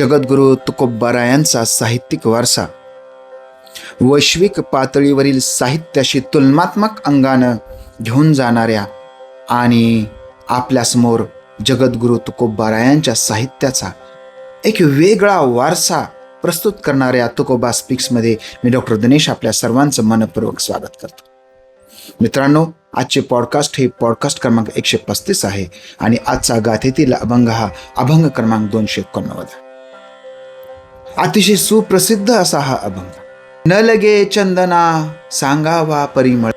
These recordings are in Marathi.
जगद्गुरु तुकोबारायांचा साहित्यिक वारसा वैश्विक पातळीवरील साहित्याशी तुलनात्मक अंगानं घेऊन जाणाऱ्या आणि आपल्यासमोर जगद्गुरु तुकोबारायांच्या साहित्याचा एक वेगळा वारसा प्रस्तुत करणाऱ्या तुकोबा स्पीक्समध्ये मी डॉक्टर दिनेश आपल्या सर्वांचं मनपूर्वक स्वागत करतो. मित्रांनो, आजचे पॉडकास्ट हे पॉडकास्ट क्रमांक 135 आहे आणि आजचा गाथेतील अभंग हा अभंग क्रमांक 289 आहे. अतिशय सुप्रसिद्ध असा हा अभंग. न लगे चंदना सांगावा परिमळ,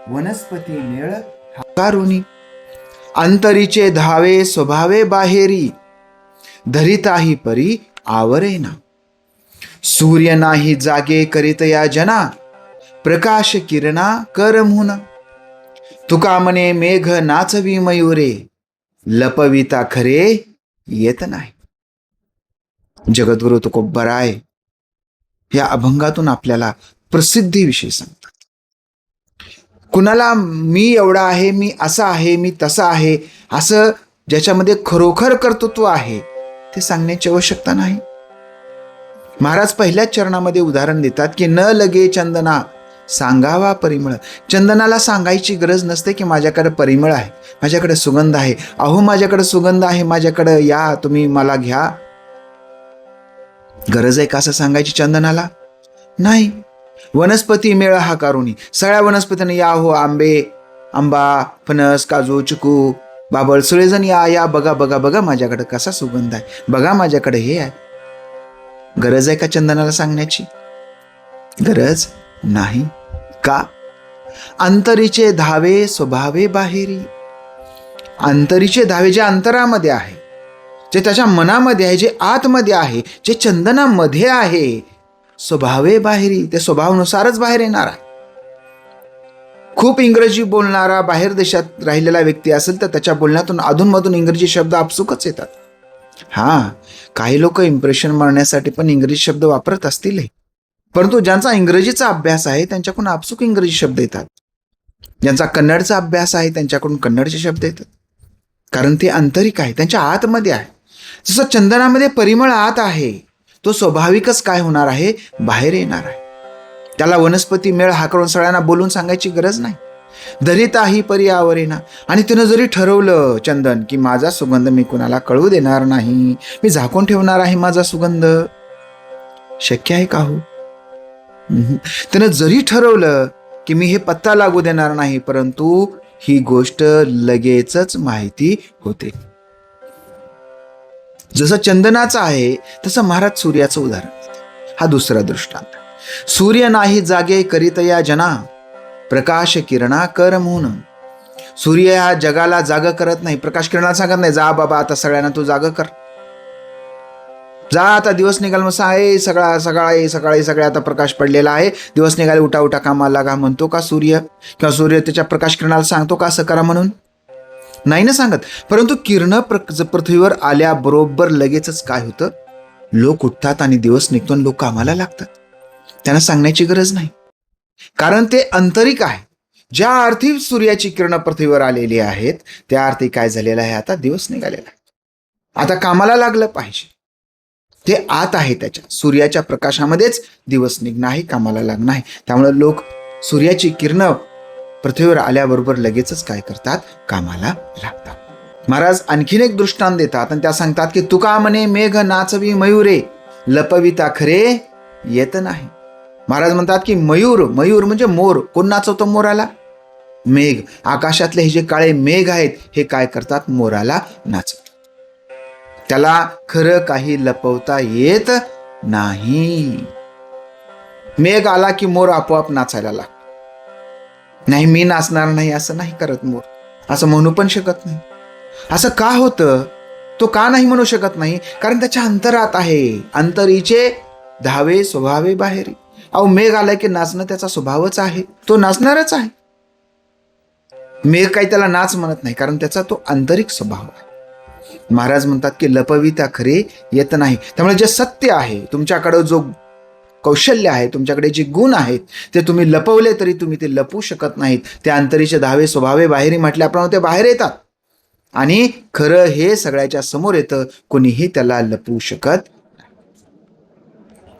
वनस्पती मेळ हाकारुनी, अंतरीचे धावे स्वभावे बाहेरी, धरिताही परी आवरेना. सूर्य नाही जागे करीत या जना, प्रकाश किरणा कर म्हणून. तुका म्हणे मेघ नाचवी मयुरे, लपविता खरे येत नाही. जगद्गुरु तुकोबाराय या अभंगातून आपल्याला प्रसिद्धीविषयी सांगतात. कुणाला मी एवढा आहे, मी असा आहे, मी तसा आहे, असं ज्याच्यामध्ये खरोखर कर्तृत्व आहे ते सांगण्याची आवश्यकता नाही. महाराज पहिल्याच चरणामध्ये उदाहरण देतात की न लगे चंदना सांगावा परिमळ. चंदनाला सांगायची गरज नसते की माझ्याकडे परिमळ आहे, माझ्याकडे सुगंध आहे. अहो माझ्याकडे सुगंध आहे, माझ्याकडे या, तुम्ही मला घ्या. गरज आहे का असं सांगायची चंदनाला? नाही. वनस्पती मेळ हाकारुनी, सगळ्या वनस्पतीने या, हो आंबे, आंबा, फणस, काजू, चिकू, बाबळ, सगळेजण या या, बघा बघा बघा माझ्याकडे कसा सुगंध आहे, बघा माझ्याकडे हे आहे. गरज आहे का चंदनाला सांगण्याची? गरज नाही. का? अंतरीचे धावे स्वभावे बाहेरी. अंतरीचे धावे जे अंतरामध्ये आहे, जे त्याच्या मनामध्ये आहे, जे आतमध्ये आहे, जे चंदनामध्ये आहे, स्वभावे बाहेरी, ते स्वभावानुसारच बाहेर येणार आहे. खूप इंग्रजी बोलणारा बाहेर देशात राहिलेला व्यक्ती असेल तर त्याच्या बोलण्यातून अधूनमधून इंग्रजी शब्द आपसुकच येतात. हां, काही लोक इम्प्रेशन मारण्यासाठी पण इंग्रजी शब्द वापरत असतील, परंतु ज्यांचा इंग्रजीचा अभ्यास आहे त्यांच्याकडून आपसुक इंग्रजी शब्द येतात. ज्यांचा कन्नडचा अभ्यास आहे त्यांच्याकडून कन्नडचे शब्द येतात, कारण ते आंतरिक आहे, त्यांच्या आतमध्ये आहे. जसं चंदनामध्ये परिमळ आत आहे, तो स्वाभाविकच काय होणार आहे, बाहेर येणार आहे. त्याला वनस्पती मेळ हाकरून सगळ्यांना बोलून सांगायची गरज नाही. धरिताही परी आवरेना. आणि तिनं जरी ठरवलं चंदन की माझा सुगंध मी कुणाला कळू देणार नाही, मी झाकून ठेवणार आहे माझा सुगंध, शक्य आहे का हो? तिनं जरी ठरवलं की मी हे पत्ता लागू देणार नाही, परंतु ही गोष्ट लगेचच माहिती होते. जसं चंदनाचं आहे तसं महाराज सूर्याचं उदाहरण देतात. हा दुसरा दृष्टांत. सूर्य नाही जागे करीत या जना, प्रकाश किरणा कर म्हणून. सूर्य हा जगाला जाग करत नाही, प्रकाश किरणाला सांगत नाही जा बाबा आता सगळ्यांना तू जाग कर, जा आता दिवस निघाल, मग आहे सकाळी सगळे आता प्रकाश पडलेला आहे, दिवस निघाले, उठा उठा कामाला लागा. म्हणतो का सूर्य? किंवा सूर्य त्याच्या प्रकाश किरणाला सांगतो का असं करा म्हणून? नाही ना सांगत. परंतु किरण पृथ्वीवर आल्याबरोबर लगेचच काय होतं, लोक उठतात आणि दिवस निघतो आणि लोक कामाला लागतात. त्यांना सांगण्याची गरज नाही, कारण ते आंतरिक आहे. ज्या अर्थी सूर्याची किरण पृथ्वीवर आलेली आहेत त्या अर्थी काय झालेलं आहे, आता दिवस निघालेला आहे, आता कामाला लागलं पाहिजे. ते आत आहे, त्याच्या सूर्याच्या प्रकाशामध्येच दिवस निघणं आहे, कामाला लागणं आहे. त्यामुळे लोक सूर्याची किरण पृथ्वीवर आल्याबरोबर लगेचच काय करतात, कामाला लागतात. महाराज आणखीन एक दृष्टांत देतात आणि त्या सांगतात की तुका म्हणे मेघ नाचवी मयुरे, लपविता खरे येत नाही. महाराज म्हणतात की मयूर म्हणजे मोर. कोण नाचवतो मोराला? मेघ. आकाशातले हे जे काळे मेघ आहेत हे काय करतात, मोराला नाचवतात. त्याला खरं काही लपवता येत नाही. मेघ आला की मोर आपोआप नाचायला लागतो. नाही मी नाचणार नाही असं नाही करत मोर, असं म्हणू पण शकत नाही. असं का होतं? तो का नाही म्हणू शकत नाही? कारण त्याच्या अंतरात आहे. अंतरीचे धावे स्वभावे बाहेरी. अहो मेघ आलाय की नाचणं त्याचा स्वभावच आहे, तो नाचणारच आहे. मेघ काही त्याला नाच म्हणत नाही, कारण त्याचा तो आंतरिक स्वभाव आहे. महाराज म्हणतात की लपविता खरे येत नाही. त्यामुळे जे सत्य आहे, तुमच्याकडे जो कौशल्य आहे, तुमच्याकडे जे गुण आहेत ते तुम्ही लपवले तरी तुम्ही ते लपवू शकत नाहीत. ते अंतरीचे धावे स्वभावे बाहेरी म्हटल्याप्रमाणे ते बाहेर येतात आणि खरं हे सगळ्याच्या समोर येतं, कोणीही त्याला लपवू शकत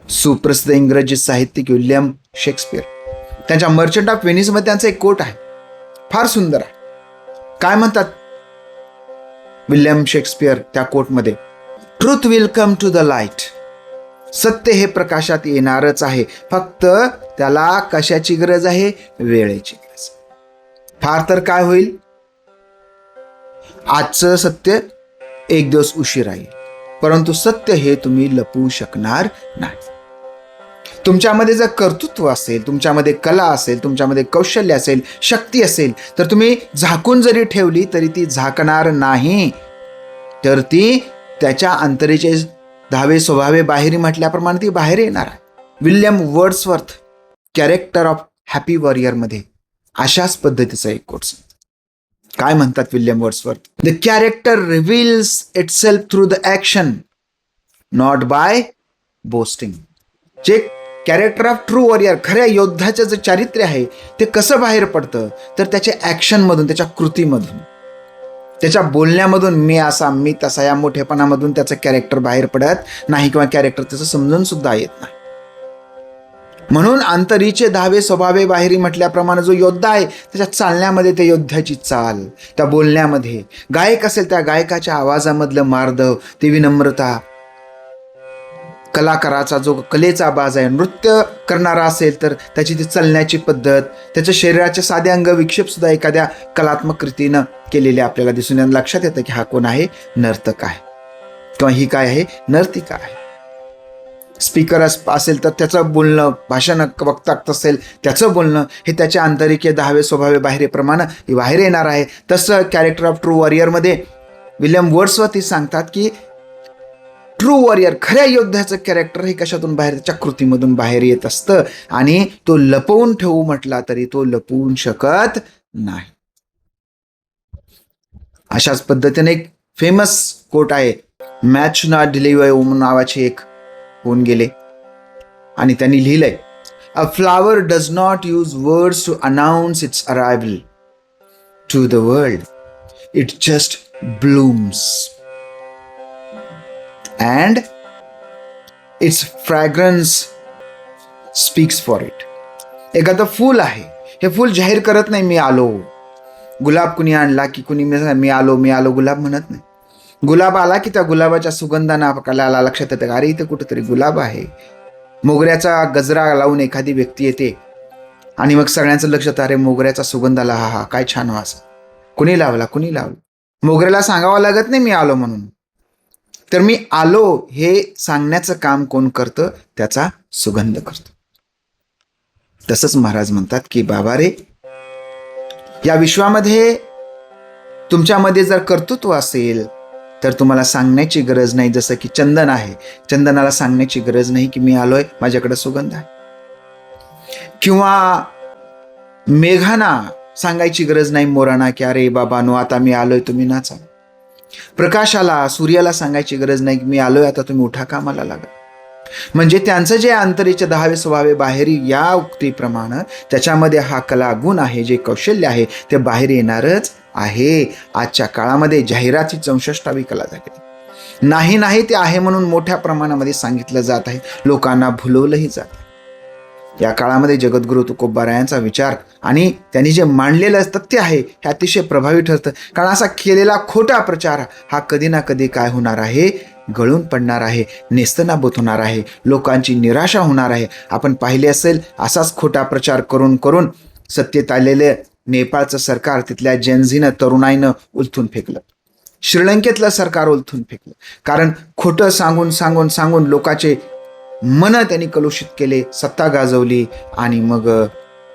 सुप्रसिद्ध इंग्रजी साहित्यिक विल्यम शेक्सपियर, त्यांच्या मर्चंट ऑफ व्हेनिसमध्ये त्यांचा एक कोट आहे, फार सुंदर आहे. काय म्हणतात विल्यम शेक्सपियर त्या कोटमध्ये? Truth will come to the light. सत्य हे प्रकाशात येणारच आहे, फक्त त्याला कशाची गरज आहे? वेळेची गरज. फार तर काय होईल, आजचं सत्य एक दिवस उशीर येईल, परंतु सत्य हे तुम्ही लपवू शकणार नाही. तुमच्यामध्ये जर कर्तृत्व असेल, तुमच्यामध्ये कला असेल, तुमच्यामध्ये कौशल्य असेल, शक्ती असेल, तर तुम्ही झाकून जरी ठेवली तरी ती झाकणार नाही, तर ती त्याच्या अंतरेचे 10वे स्वभावे बाहेरी म्हटल्याप्रमाणे ती बाहेर येणार आहे. William Wordsworth character of happy warrior मध्ये अशाच पद्धतीचा एक कोट काय म्हणतात William Wordsworth? The character reveals itself through the action, not by boasting. जे कॅरेक्टर ऑफ ट्रू वॉरियर, खऱ्या योद्ध्याचं जे चारित्र्य आहे ते कसं बाहेर पडतं? तर त्याच्या ऍक्शनमधून, त्याच्या कृतीमधून, त्याच्या बोलण्यामधून, मी असा मी तसा या मोठेपणामधून त्याचं कॅरेक्टर बाहेर पडत नाही, किंवा कॅरेक्टर त्याचं समजून सुद्धा येत नाही. म्हणून अंतरीचे 10वे स्वभावे बाहेरी म्हटल्याप्रमाणे जो योद्धा आहे त्याच्या चालण्यामध्ये त्या योद्ध्याची चाल, त्या बोलण्यामध्ये, गायक असेल त्या गायकाच्या आवाजामधलं मार्दव, ती विनम्रता, कलाकाराचा जो कलेचा बाज आहे, नृत्य करणारा असेल तर त्याची ती चालण्याची पद्धत, त्याच्या शरीराचे साधे अंग विक्षेप सुद्धा एखाद्या कलात्मक कृतीनं केलेले आपल्याला दिसून येऊन लक्षात येतं की हा कोण आहे? नर्तक आहे, किंवा ही काय आहे? नर्तिका आहे. स्पीकर असेल तर त्याचं बोलणं, भाषण वक्ता असेल त्याचं बोलणं, हे त्याच्या आंतरिक 10वे स्वभावे बाहेरप्रमाणे बाहेर येणार आहे. तसं कॅरेक्टर ऑफ ट्रू वॉरियरमध्ये विल्यम वर्ड्सवर्थ सांगतात की ट्रू वॉरियर, खऱ्या योद्ध्याचं कॅरेक्टर हे कशातून बाहेर? त्याच्या कृतीमधून बाहेर येत असतं, आणि तो लपवून ठेवू म्हटला तरी तो लपवून शकत नाही. अशाच पद्धतीने एक फेमस कोट आहे, मॅच नॉट डिलिव्हर वुमन नावाचे एक होऊन गेले, आणि त्यांनी लिहिलंय, a flower does not use words to announce its arrival to the world, it just blooms and its fragrance speaks for it. एखादं फूल आहे, हे फूल जाहीर करत नाही मी आलो. गुलाब कुणी आणला की कुणी मी आलो मी आलो गुलाब म्हणत नाही. गुलाब आला की त्या गुलाबाच्या सुगंधानं आपल्याला लक्षात येतं, अरे इथे कुठेतरी गुलाब आहे. मोगऱ्याचा गजरा लावून एखादी व्यक्ती येते आणि मग सगळ्यांचं लक्ष येतं, अरे मोगऱ्याचा सुगंध आला, हा काय छान वास. कुणी लावला? मोगऱ्याला सांगावं लागत नाही मी आलो म्हणून. तर मी आलो हे सांगण्याचं काम कोण करतं? त्याचा सुगंध करतो. तसंच महाराज म्हणतात की बाबा रे, या विश्वामध्ये तुमच्यामध्ये जर कर्तृत्व असेल तर तुम्हाला सांगण्याची गरज नाही. जसं की चंदन आहे, चंदनाला सांगण्याची गरज नाही की मी आलोय, माझ्याकडे सुगंध आहे. किंवा मेघांना सांगायची गरज नाही, मोरांना, की अरे बाबा नो आता मी आलोय, तुम्ही नाचा. प्रकाशाला, सूर्याला सांगायची गरज नाही की मी आलोय, आता तुम्ही उठा कामाला लागा. म्हणजे त्यांचं जे अंतरीचे 10वे स्वभावे बाहेरी या उक्तीप्रमाणे त्याच्यामध्ये हा कला गुण आहे, जे कौशल्य आहे ते बाहेर येणारच आहे. आजच्या काळामध्ये जाहिराती 64वी कला झाली नाही ते आहे म्हणून मोठ्या प्रमाणामध्ये सांगितलं जात आहे, लोकांना भुलवलंही जात आहे. या काळामध्ये जगद्गुरु तुकोबारायांचा विचार आणि त्यांनी जे मांडलेलं तथ्य आहे हे अतिशय प्रभावी ठरतं. कारण असा केलेला खोटा प्रचार हा कधी ना कधी काय होणार आहे? गळून पडणार आहे, नेस्तनाबूत होणार आहे, लोकांची निराशा होणार आहे. आपण पाहिले असेल, असाच खोटा प्रचार करून करून सत्तेत आलेले नेपाळचं सरकार तिथल्या जेन्झीनं, तरुणाईनं उलथून फेकलं. श्रीलंकेतलं सरकार उलथून फेकलं. कारण खोटं सांगून सांगून सांगून लोकांचे मन त्यांनी कलुषित केले, सत्ता गाजवली, आणि मग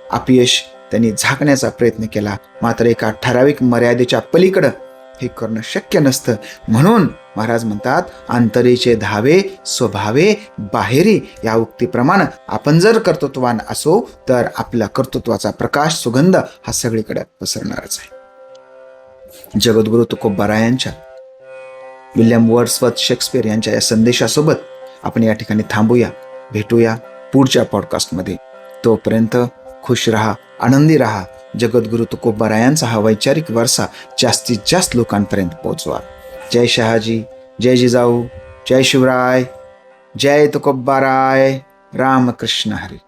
अपयश त्यांनी झाकण्याचा प्रयत्न केला. मात्र एका ठराविक मर्यादेच्या पलीकडं हे करणं शक्य नसतं. म्हणून महाराज म्हणतात, अंतरेचे 10वे स्वभावे बाहेरी या उक्तीप्रमाणे आपण जर कर्तृत्ववान असो तर आपला कर्तृत्वाचा प्रकाश, सुगंध हा सगळीकडे पसरणारच आहे. जगद्गुरु तुकोबारायांच्या, विल्यम वर्ड्सवर्थ शेक्सपियर यांच्या या संदेशासोबत आपण या ठिकाणी थांबूया. भेटूया पुढच्या पॉडकास्टमध्ये. तोपर्यंत खुश राहा, आनंदी राहा. जगद्गुरु तुकोबारायांचा हा वैचारिक वारसा जास्तीत जास्त लोकांपर्यंत पोहोचवा. जय शहाजी, जय जिजाऊ, जय शिवराय. जय तुकोबाराय रामकृष्ण हरी.